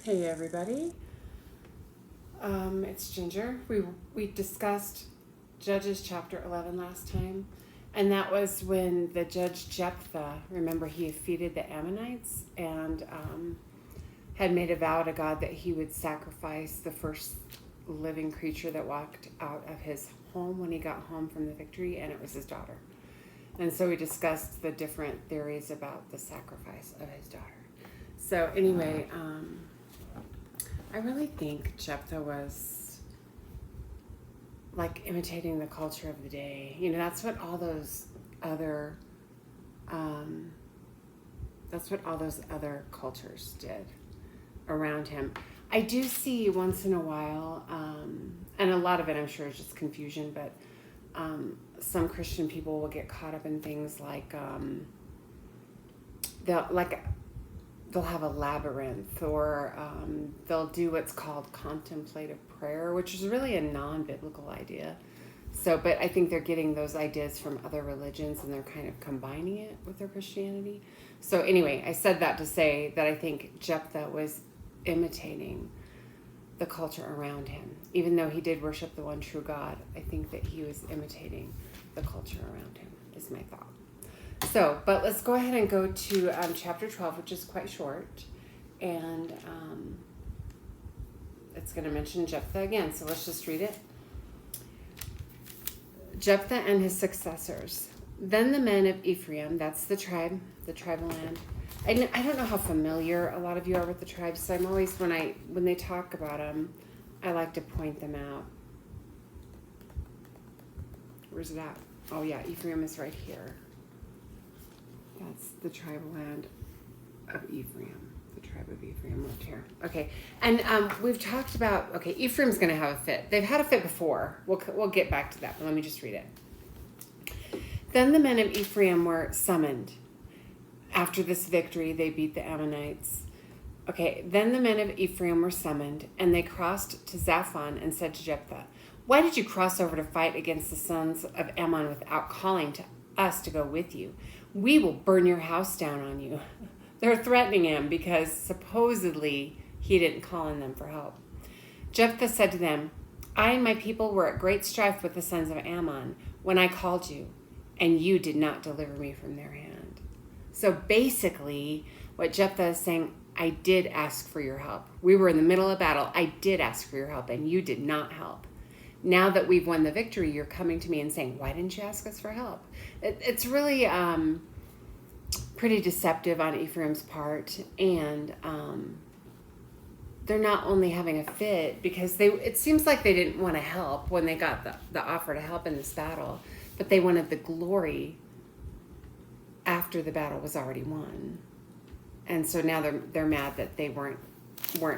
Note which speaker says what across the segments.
Speaker 1: Hey everybody, it's Ginger. We discussed Judges chapter 11 last time, and that was when the judge Jephthah, remember, he defeated the Ammonites and had made a vow to God that he would sacrifice the first living creature that walked out of his home when he got home from the victory, and it was his daughter. And so we discussed the different theories about the sacrifice of his daughter. So anyway, I really think Jephthah was like imitating the culture of the day. You know, that's what all those other cultures did around him. I do see once in a while, and a lot of it I'm sure is just confusion, but some Christian people will get caught up in things like they'll have a labyrinth, or they'll do what's called contemplative prayer, which is really a non-biblical idea. So, but I think they're getting those ideas from other religions and they're kind of combining it with their Christianity. So anyway, I said that to say that I think Jephthah was imitating the culture around him. Even though he did worship the one true God, I think that he was imitating the culture around him, is my thought. So, but let's go ahead and go to chapter 12, which is quite short, and it's going to mention Jephthah again, so let's just read it. Jephthah and his successors. Then the men of Ephraim, that's the tribe, the tribal land. I don't know how familiar a lot of you are with the tribes, so I'm always, when they talk about them, I like to point them out. Where's it at? Oh yeah, Ephraim is right here. That's the tribal land of Ephraim. The tribe of Ephraim lived here. Okay, and we've talked about, Ephraim's going to have a fit. They've had a fit before. We'll get back to that, but let me just read it. Then the men of Ephraim were summoned. After this victory, they beat the Ammonites. Okay, then the men of Ephraim were summoned, and they crossed to Zaphon and said to Jephthah, "Why did you cross over to fight against the sons of Ammon without calling to us to go with you? We will burn your house down on you." They're threatening him because supposedly he didn't call on them for help. Jephthah said to them, "I and my people were at great strife with the sons of Ammon when I called you, and you did not deliver me from their hand." So basically, what Jephthah is saying, I did ask for your help. We were in the middle of battle. I did ask for your help, and you did not help. Now that we've won the victory, you're coming to me and saying, "Why didn't you ask us for help?" It's really pretty deceptive on Ephraim's part, and they're not only having a fit because it seems like they didn't want to help when they got the offer to help in this battle, but they wanted the glory after the battle was already won. And so now they're mad that they weren't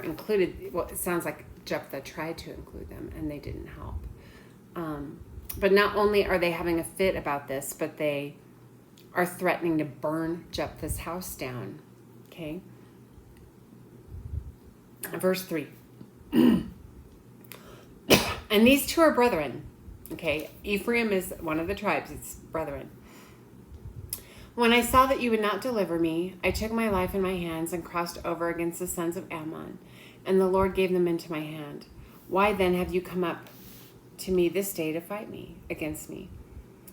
Speaker 1: included. Well, it sounds like Jephthah tried to include them and they didn't help. But not only are they having a fit about this, but they are threatening to burn Jephthah's house down. Okay? Verse 3. And these two are brethren. Okay? Ephraim is one of the tribes. It's brethren. "When I saw that you would not deliver me, I took my life in my hands and crossed over against the sons of Ammon, and the Lord gave them into my hand. Why then have you come up to me this day to fight against me?"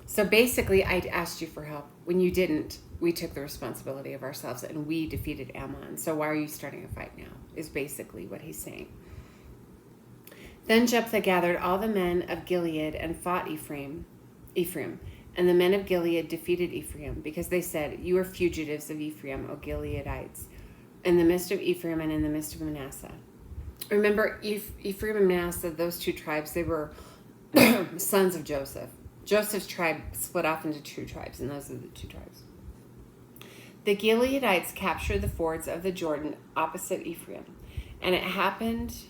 Speaker 1: So basically, I asked you for help. When you didn't, we took the responsibility of ourselves and we defeated Ammon. So why are you starting a fight now? Is basically what he's saying. Then Jephthah gathered all the men of Gilead and fought Ephraim. And the men of Gilead defeated Ephraim because they said, "You are fugitives of Ephraim, O Gileadites, in the midst of Ephraim and in the midst of Manasseh." Remember, Ephraim and Manasseh, those two tribes, they were sons of Joseph. Joseph's tribe split off into two tribes, and those are the two tribes. The Gileadites captured the fords of the Jordan opposite Ephraim. And it happened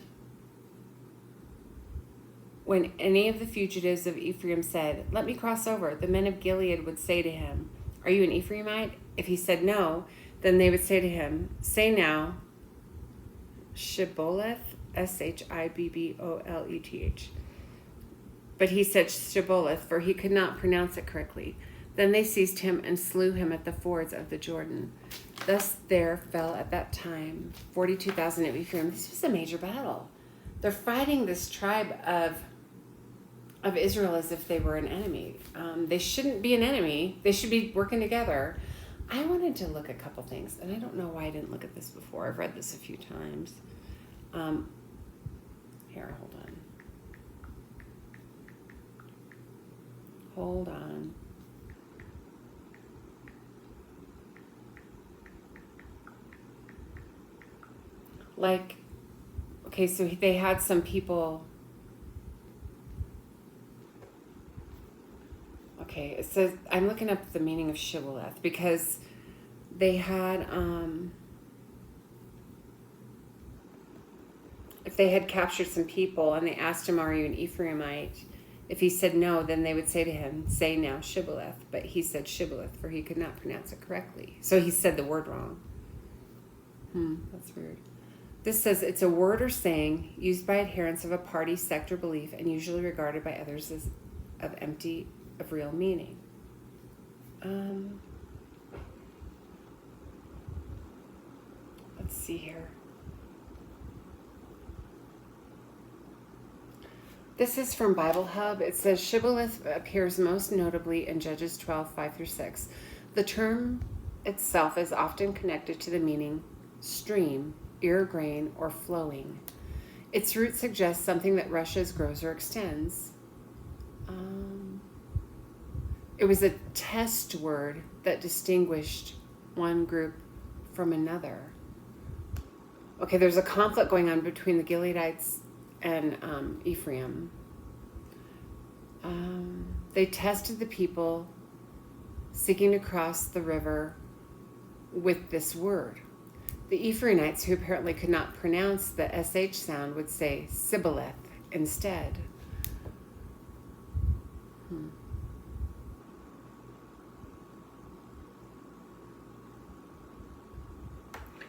Speaker 1: when any of the fugitives of Ephraim said, "Let me cross over," the men of Gilead would say to him, "Are you an Ephraimite?" If he said no, then they would say to him, "Say now, Shibboleth, Shibboleth. But he said Shibboleth, for he could not pronounce it correctly. Then they seized him and slew him at the fords of the Jordan. Thus there fell at that time 42,000 of Ephraim. This was a major battle. They're fighting this tribe of Israel as if they were an enemy. They shouldn't be an enemy. They should be working together. I wanted to look at a couple things, and I don't know why I didn't look at this before. I've read this a few times. Here, hold on. Hold on. Like, okay, so they had some people. Okay, it says, I'm looking up the meaning of shibboleth because they had, if they had captured some people and they asked him, are you an Ephraimite? If he said no, then they would say to him, say now shibboleth. But he said shibboleth, for he could not pronounce it correctly. So he said the word wrong. That's weird. This says it's a word or saying used by adherents of a party, sect, or belief, and usually regarded by others as empty of real meaning. Let's see here. This is from Bible Hub. It says shibboleth appears most notably in Judges 12:5-6. The term itself is often connected to the meaning stream, ear grain, or flowing. Its root suggests something that rushes, grows, or extends. It was a test word that distinguished one group from another. Okay, there's a conflict going on between the Gileadites and Ephraim. They tested the people seeking to cross the river with this word. The Ephraimites, who apparently could not pronounce the SH sound, would say Sibboleth instead.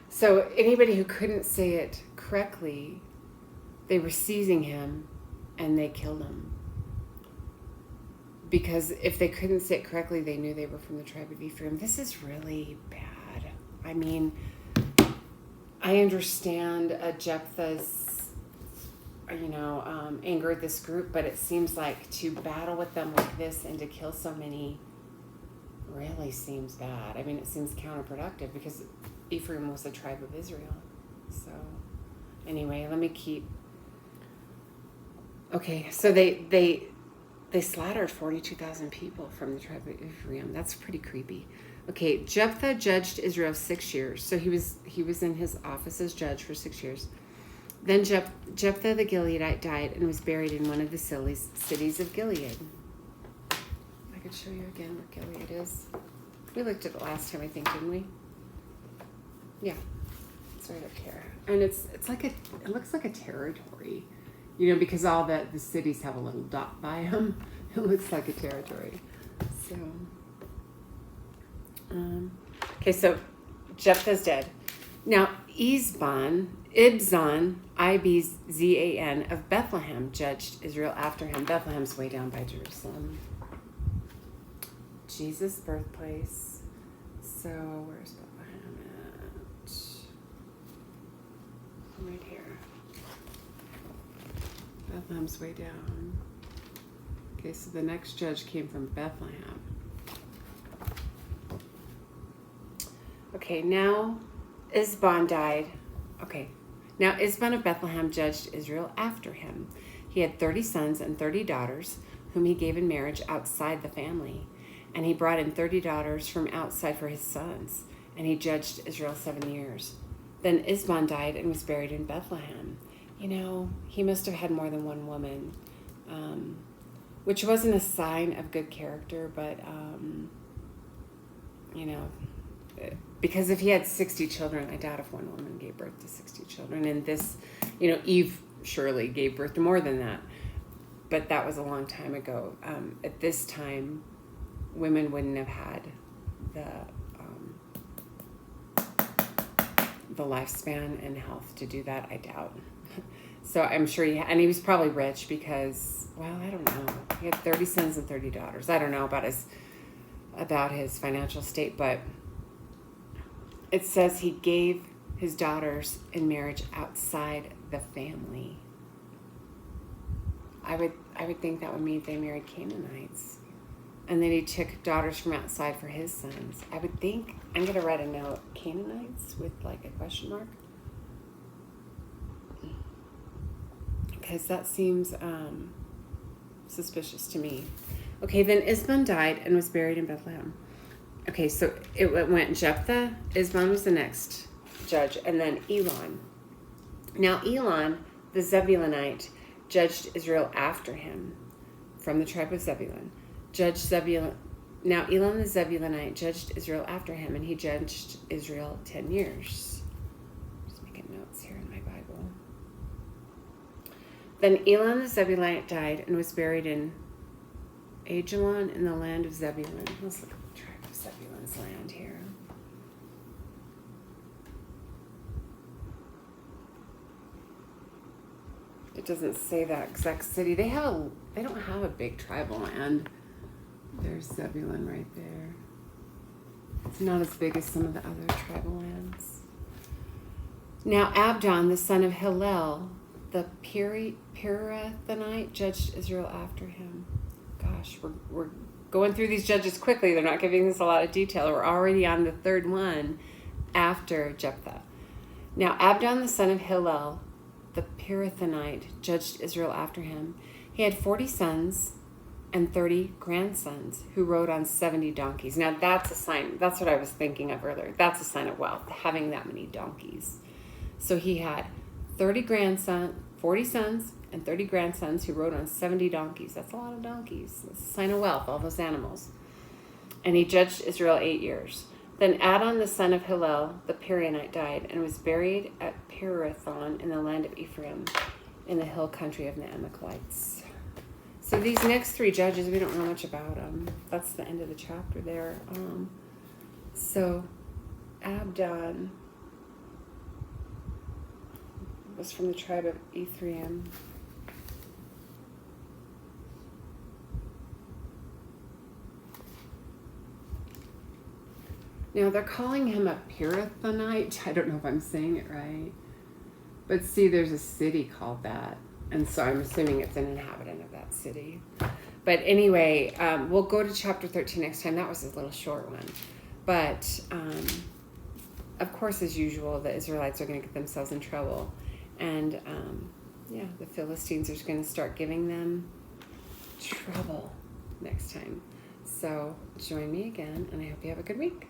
Speaker 1: So anybody who couldn't say it correctly, they were seizing him and they killed him. Because if they couldn't say it correctly, they knew they were from the tribe of Ephraim. This is really bad. I mean, I understand Jephthah's, anger at this group, but it seems like to battle with them like this and to kill so many really seems bad. I mean, it seems counterproductive because Ephraim was a tribe of Israel. So anyway, let me keep. Okay, so they slaughtered 42,000 people from the tribe of Ephraim. That's pretty creepy. Okay, Jephthah judged Israel 6 years. So he was in his office as judge for 6 years. Then Jephthah the Gileadite died and was buried in one of the cities of Gilead. I could show you again what Gilead is. We looked at it last time, I think, didn't we? Yeah, it's right up here. And it looks like a territory, because all the cities have a little dot by them. It looks like a territory. So, so Jephthah's dead. Now, Ibzan, Ibzan of Bethlehem judged Israel after him. Bethlehem's way down by Jerusalem. Jesus' birthplace. So, where's Bethlehem at? Right here. Bethlehem's way down. Okay, so the next judge came from Bethlehem. Okay, now Ibzan died. Okay, now Ibzan of Bethlehem judged Israel after him. He had 30 sons and 30 daughters, whom he gave in marriage outside the family. And he brought in 30 daughters from outside for his sons. And he judged Israel 7 years. Then Ibzan died and was buried in Bethlehem. He must have had more than one woman, which wasn't a sign of good character, but, because if he had 60 children, I doubt if one woman gave birth to 60 children. And this, Eve surely gave birth to more than that. But that was a long time ago. At this time, women wouldn't have had the lifespan and health to do that, I doubt. So I'm sure and he was probably rich because, I don't know. He had 30 sons and 30 daughters. I don't know about his financial state, but it says he gave his daughters in marriage outside the family. I would think that would mean they married Canaanites. And then he took daughters from outside for his sons. I would think, I'm going to write a note, Canaanites with like a question mark. Because that seems suspicious to me. Okay, then Isban died and was buried in Bethlehem. Okay, so it went Jephthah, Isban was the next judge, and then Elon. Now Elon, the Zebulunite, judged Israel after him from the tribe of Zebulun. Now Elon the Zebulunite judged Israel after him, and he judged Israel 10 years. Just making notes here in my Bible. Then Elon the Zebulunite died and was buried in Ajalon in the land of Zebulun. Let's look at the tribe of Zebulun's land here. It doesn't say that exact city. They don't have a big tribal land. There's Zebulun right there. It's not as big as some of the other tribal lands. Now Abdon, the son of Hillel, the Pirathonite, judged Israel after him. Gosh, we're going through these judges quickly. They're not giving us a lot of detail. We're already on the third one after Jephthah. Now Abdon, the son of Hillel, the Pirathonite, judged Israel after him. He had 40 sons and 30 grandsons who rode on 70 donkeys. Now that's a sign. That's what I was thinking of earlier. That's a sign of wealth, having that many donkeys. So he had 40 sons and 30 grandsons who rode on 70 donkeys. That's a lot of donkeys. That's a sign of wealth, all those animals. And he judged Israel 8 years. Then Adon, the son of Hillel, the Pirathonite, died and was buried at Pirathon in the land of Ephraim, in the hill country of the Amalekites. So these next three judges, we don't know much about them. That's the end of the chapter there. So Abdon was from the tribe of Ephraim. Now they're calling him a Pirathonite. I don't know if I'm saying it right. But see, there's a city called that. And so I'm assuming it's an inhabitant of that city. But anyway, we'll go to chapter 13 next time. That was a little short one. But, of course, as usual, the Israelites are going to get themselves in trouble. And, the Philistines are going to start giving them trouble next time. So join me again, and I hope you have a good week.